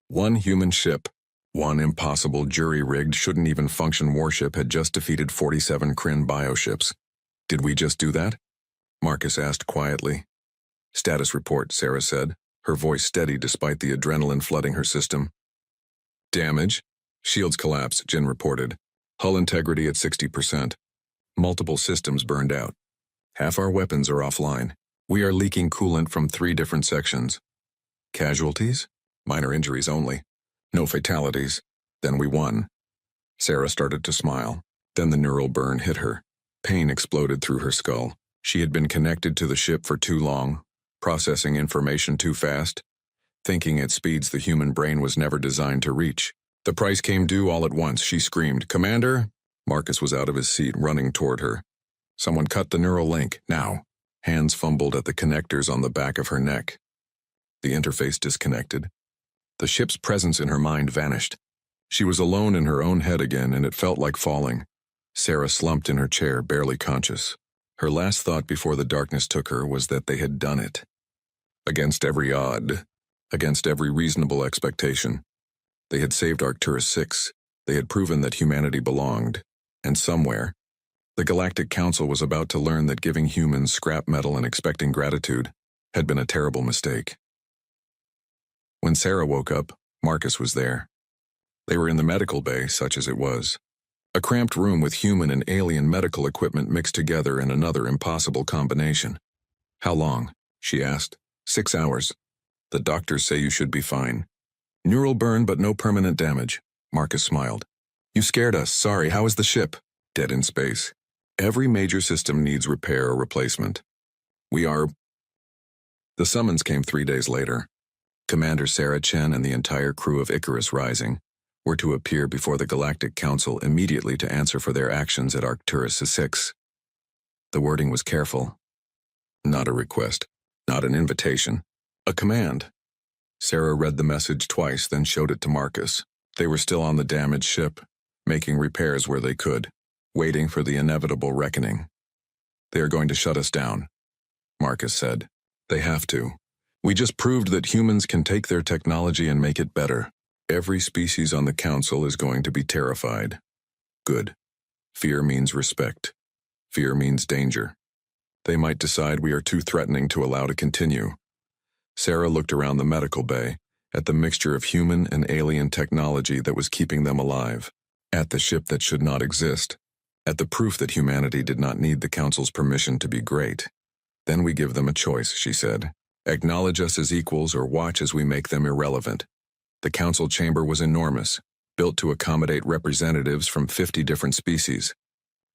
1 human ship, 1 impossible jury-rigged, shouldn't-even-function warship had just defeated 47 Kryn bioships. Did we just do that? Marcus asked quietly. Status report, Sarah said, her voice steady despite the adrenaline flooding her system. Damage? Shields collapse, Jin reported. Hull integrity at 60%. Multiple systems burned out. Half our weapons are offline. We are leaking coolant from 3 different sections. Casualties? Minor injuries only. No fatalities. Then we won. Sarah started to smile. Then the neural burn hit her. Pain exploded through her skull. She had been connected to the ship for too long, processing information too fast, thinking at speeds the human brain was never designed to reach. The price came due all at once. She screamed, "Commander!" Marcus was out of his seat, running toward her. Someone cut the neural link, now. Hands fumbled at the connectors on the back of her neck. The interface disconnected. The ship's presence in her mind vanished. She was alone in her own head again, and it felt like falling. Sarah slumped in her chair, barely conscious. Her last thought before the darkness took her was that they had done it. Against every odd, against every reasonable expectation. They had saved Arcturus 6. They had proven that humanity belonged. And somewhere, the Galactic Council was about to learn that giving humans scrap metal and expecting gratitude had been a terrible mistake. When Sarah woke up, Marcus was there. They were in the medical bay, such as it was. A cramped room with human and alien medical equipment mixed together in another impossible combination. How long? She asked. 6 hours. The doctors say you should be fine. Neural burn, but no permanent damage. Marcus smiled. You scared us. Sorry, how is the ship? Dead in space. Every major system needs repair or replacement. We are... The summons came 3 days later. Commander Sarah Chen and the entire crew of Icarus Rising were to appear before the Galactic Council immediately to answer for their actions at Arcturus 6. The wording was careful. Not a request, not an invitation, a command. Sarah read the message twice, then showed it to Marcus. They were still on the damaged ship, making repairs where they could, waiting for the inevitable reckoning. They are going to shut us down, Marcus said. They have to. We just proved that humans can take their technology and make it better. Every species on the Council is going to be terrified. Good. Fear means respect. Fear means danger. They might decide we are too threatening to allow to continue. Sarah looked around the medical bay, at the mixture of human and alien technology that was keeping them alive, at the ship that should not exist, at the proof that humanity did not need the Council's permission to be great. Then we give them a choice, she said. Acknowledge us as equals or watch as we make them irrelevant. The Council chamber was enormous, built to accommodate representatives from 50 different species.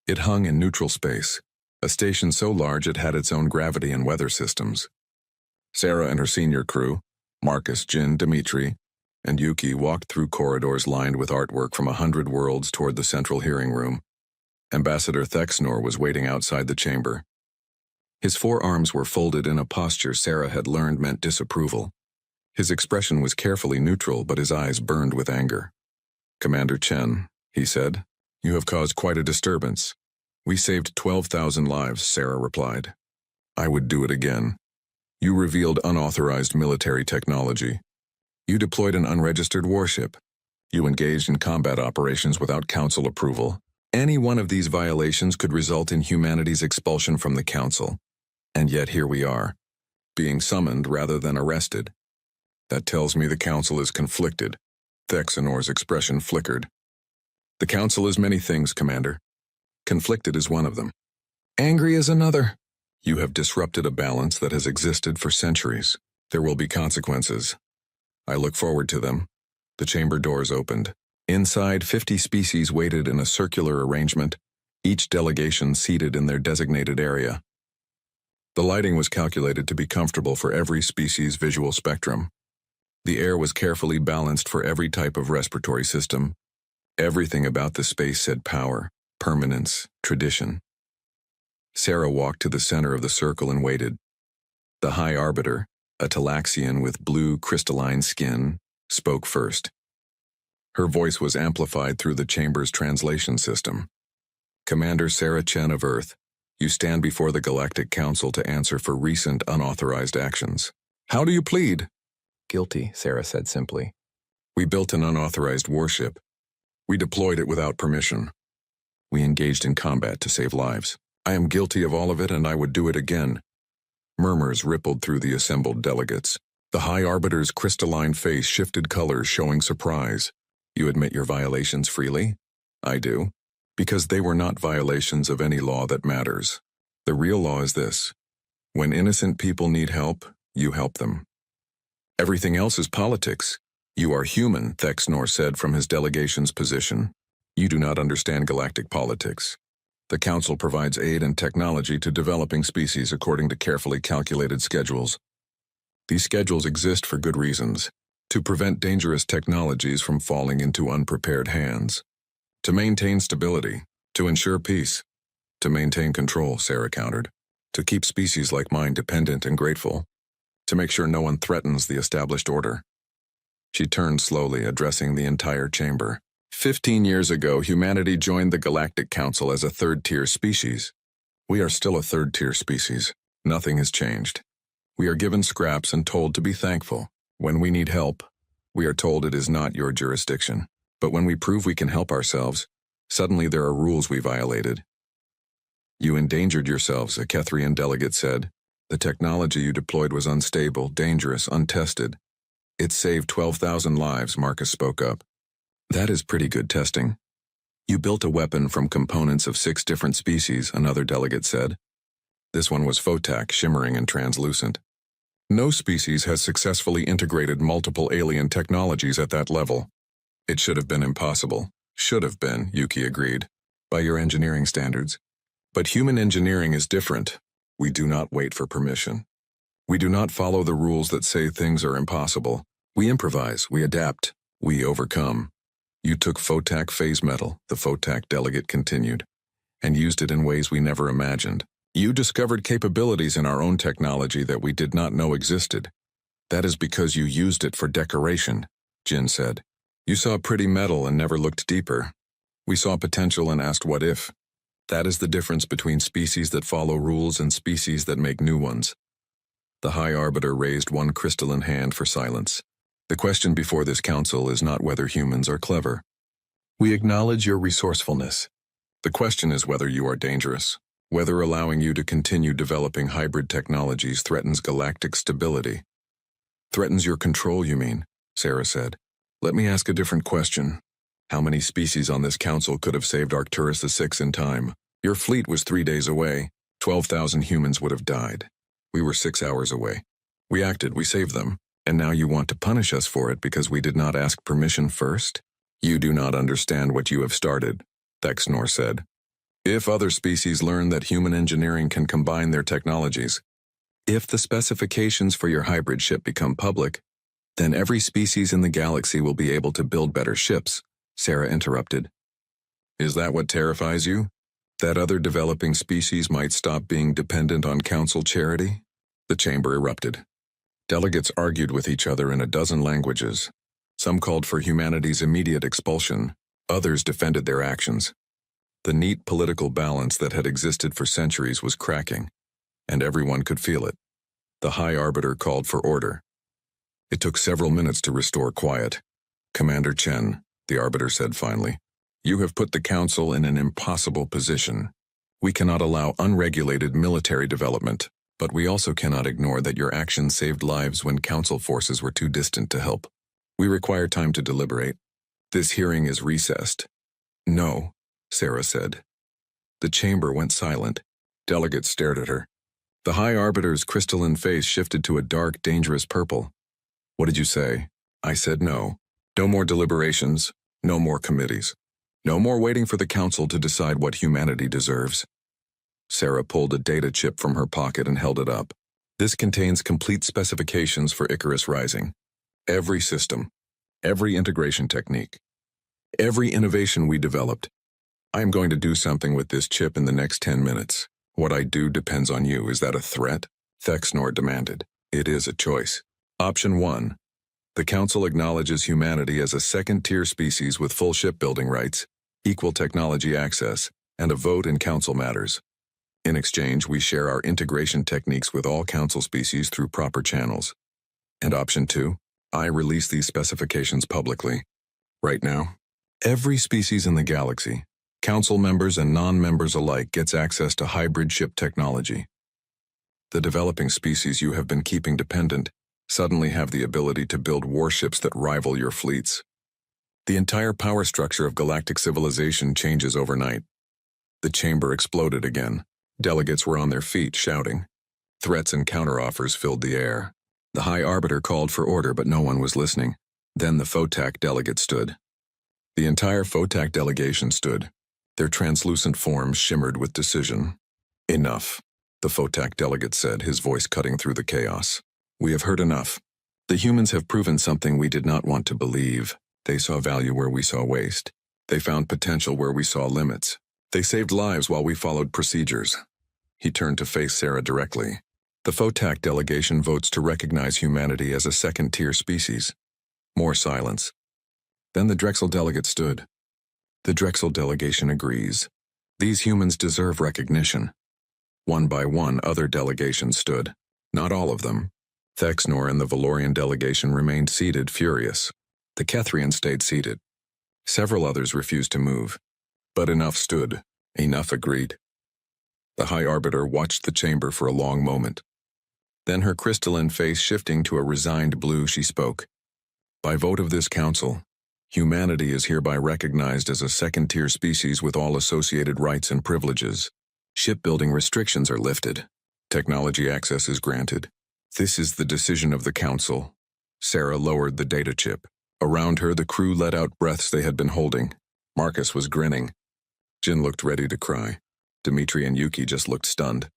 It hung in neutral space, a station so large it had its own gravity and weather systems. Sarah and her senior crew, Marcus, Jin, Dimitri, and Yuki walked through corridors lined with artwork from 100 worlds toward the central hearing room. Ambassador Thexnor was waiting outside the chamber. His forearms were folded in a posture Sarah had learned meant disapproval. His expression was carefully neutral, but his eyes burned with anger. Commander Chen, he said, you have caused quite a disturbance. We saved 12,000 lives, Sarah replied. I would do it again. You revealed unauthorized military technology. You deployed an unregistered warship. You engaged in combat operations without Council approval. Any one of these violations could result in humanity's expulsion from the Council. And yet here we are, being summoned rather than arrested. That tells me the Council is conflicted. Thexanor's expression flickered. The Council is many things, Commander. Conflicted is one of them. Angry is another. You have disrupted a balance that has existed for centuries. There will be consequences. I look forward to them. The chamber doors opened. Inside, 50 species waited in a circular arrangement, each delegation seated in their designated area. The lighting was calculated to be comfortable for every species' visual spectrum. The air was carefully balanced for every type of respiratory system. Everything about the space said power, permanence, tradition. Sarah walked to the center of the circle and waited. The High Arbiter, a Talaxian with blue crystalline skin, spoke first. Her voice was amplified through the chamber's translation system. Commander Sarah Chen of Earth, you stand before the Galactic Council to answer for recent unauthorized actions. How do you plead? Guilty, Sarah said simply. We built an unauthorized warship. We deployed it without permission. We engaged in combat to save lives. I am guilty of all of it, and I would do it again. Murmurs rippled through the assembled delegates. The High Arbiter's crystalline face shifted colors, showing surprise. You admit your violations freely? I do. Because they were not violations of any law that matters. The real law is this. When innocent people need help, you help them. Everything else is politics. You are human, Thexnor said from his delegation's position. You do not understand galactic politics. The Council provides aid and technology to developing species according to carefully calculated schedules. These schedules exist for good reasons, to prevent dangerous technologies from falling into unprepared hands, to maintain stability, to ensure peace, to maintain control, Sarah countered, to keep species like mine dependent and grateful, to make sure no one threatens the established order. She turned slowly, addressing the entire chamber. 15 years ago, humanity joined the Galactic Council as a third-tier species. We are still a third-tier species. Nothing has changed. We are given scraps and told to be thankful. When we need help, we are told it is not your jurisdiction. But when we prove we can help ourselves, suddenly there are rules we violated. You endangered yourselves, a Kethrian delegate said. The technology you deployed was unstable, dangerous, untested. It saved 12,000 lives, Marcus spoke up. That is pretty good testing. You built a weapon from components of 6 different species, another delegate said. This one was photac, shimmering and translucent. No species has successfully integrated multiple alien technologies at that level. It should have been impossible. Should have been, Yuki agreed, by your engineering standards. But human engineering is different. We do not wait for permission. We do not follow the rules that say things are impossible. We improvise, we adapt, we overcome. You took photac phase metal, the photac delegate continued, and used it in ways we never imagined. You discovered capabilities in our own technology that we did not know existed. That is because you used it for decoration, Jin said. You saw pretty metal and never looked deeper. We saw potential and asked what if. That is the difference between species that follow rules and species that make new ones. The High Arbiter raised one crystalline hand for silence. The question before this council is not whether humans are clever. We acknowledge your resourcefulness. The question is whether you are dangerous, whether allowing you to continue developing hybrid technologies threatens galactic stability. Threatens your control, you mean? Sarah said. Let me ask a different question. How many species on this council could have saved Arcturus VI in time? Your fleet was 3 days away. 12,000 humans would have died. We were 6 hours away. We acted, we saved them. And now you want to punish us for it because we did not ask permission first? You do not understand what you have started, Thexnor said. If other species learn that human engineering can combine their technologies, if the specifications for your hybrid ship become public, then every species in the galaxy will be able to build better ships, Sarah interrupted. Is that what terrifies you? That other developing species might stop being dependent on council charity? The chamber erupted. Delegates argued with each other in a dozen languages. Some called for humanity's immediate expulsion. Others defended their actions. The neat political balance that had existed for centuries was cracking, and everyone could feel it. The High Arbiter called for order. It took several minutes to restore quiet. Commander Chen, the Arbiter said finally, you have put the Council in an impossible position. We cannot allow unregulated military development. But we also cannot ignore that your actions saved lives when Council forces were too distant to help. We require time to deliberate. This hearing is recessed. No, Sarah said. The chamber went silent. Delegates stared at her. The High Arbiter's crystalline face shifted to a dark, dangerous purple. What did you say? I said no. No more deliberations. No more committees. No more waiting for the Council to decide what humanity deserves. Sarah pulled a data chip from her pocket and held it up. This contains complete specifications for Icarus Rising. Every system, every integration technique, Every innovation we developed. I am going to do something with this chip in the next 10 minutes. What I do depends on you. Is that a threat? Thexnor demanded. It is a choice. Option 1. The Council acknowledges humanity as a second-tier species with full shipbuilding rights, equal technology access, and a vote in Council matters. In exchange, we share our integration techniques with all Council species through proper channels. And Option 2. I release these specifications publicly. Right now, every species in the galaxy, Council members and non-members alike, gets access to hybrid ship technology. The developing species you have been keeping dependent suddenly have the ability to build warships that rival your fleets. The entire power structure of galactic civilization changes overnight. The chamber exploded again. Delegates were on their feet, shouting. Threats and counteroffers filled the air. The High Arbiter called for order, but no one was listening. Then the Photak delegate stood. The entire Photak delegation stood. Their translucent forms shimmered with decision. Enough, the Photak delegate said, his voice cutting through the chaos. We have heard enough. The humans have proven something we did not want to believe. They saw value where we saw waste. They found potential where we saw limits. They saved lives while we followed procedures. He turned to face Sarah directly. The Photak delegation votes to recognize humanity as a second-tier species. More silence. Then the Drexel delegate stood. The Drexel delegation agrees. These humans deserve recognition. One by one, other delegations stood. Not all of them. Thexnor and the Valorian delegation remained seated, furious. The Kethrian stayed seated. Several others refused to move. But enough stood. Enough agreed. The High Arbiter watched the chamber for a long moment. Then, her crystalline face shifting to a resigned blue, she spoke. By vote of this council, humanity is hereby recognized as a second-tier species with all associated rights and privileges. Shipbuilding restrictions are lifted. Technology access is granted. This is the decision of the council. Sarah lowered the data chip. Around her, the crew let out breaths they had been holding. Marcus was grinning. Jin looked ready to cry. Dimitri and Yuki just looked stunned.